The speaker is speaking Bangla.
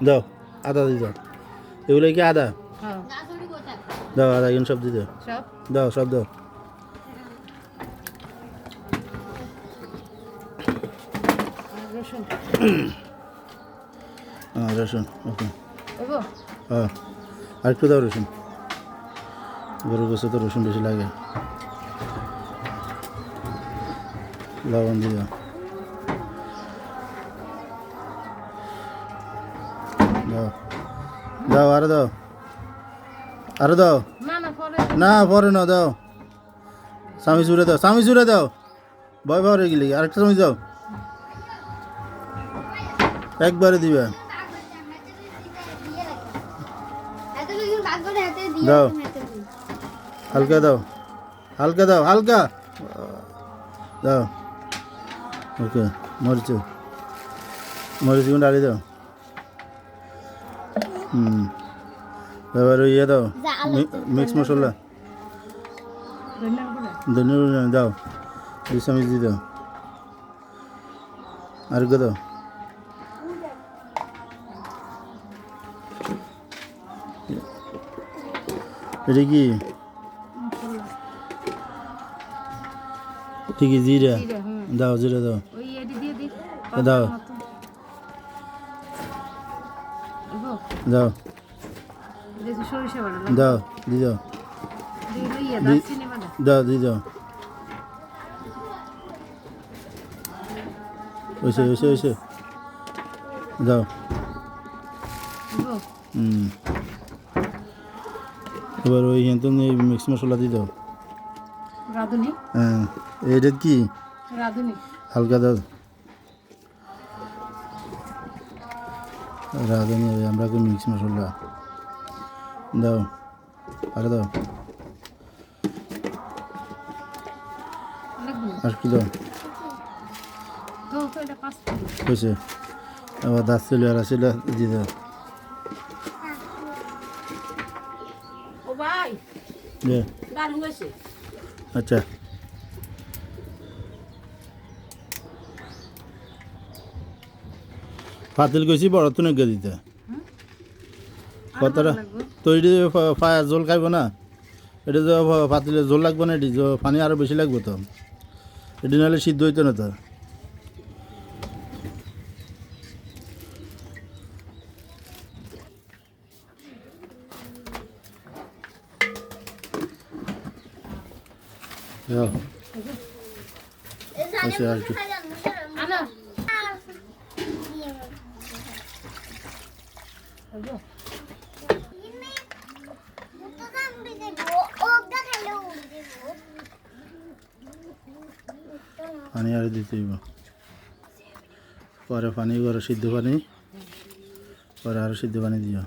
দাও আদা দিয়ে দাও, এগুলো কি আদা? দাও আদা এখানে সব দিয়ে দাও, দাও সব দাও। হ্যাঁ রসুন, ওকে হ্যাঁ আর একটু দাও রসুন, গরু গোসে তো রসুন বেশি লাগে। লবণ দিয়ে দাও, দাও দাও আরো দাও, আরো দাও, না পরে না দাও, স্বামী চুড়ে দাও, স্বামী চুড়ে দাও, ভয় ভয় গেলি আরেকটা স্বামী দাও, একবারে দিবে, দাও হালকা দাও, হালকা দাও, হালকা দাও, ওকে মরিচ মরিচ গুলো ডালি দাও, এবার ইয়ে দাও মিক্স মশলা, ধনিয়া দাও 2 চামচ দিয়ে দাও, আর দাও, এটা কি ঠিক জিরা দাও, জিরা দাও, দাও দাও দাও দিয়ে দাও, দাও দিয়ে দাও, ওইসে ওইসে ওইসে দাও, এবার ওই তো মিক্স মশলা দিয়ে দাও, হ্যাঁ এটা কি হালকা দাও, রাঁধুনি আমরা মিক্স মশলা দাও, আর দাও, আর কি দাও, হয়েছে, আবার দাঁত ছিল আর ছিল দিয়ে দাও, আচ্ছা পাতিল কইছি বড় তো নেগে দিতে কতটা, তো এটি ফায়ার জল খাইব না, এটা তো পাতিলে জল লাগবে না, এটি পানি আরও বেশি লাগবে তো, এটি নাহলে সিদ্ধ হইতো না তো, আচ্ছা আর কি পানি আর দিতে হইব, পরে পানি করে সিদ্ধ পানি, পরে আরও সিদ্ধ পানি দিও।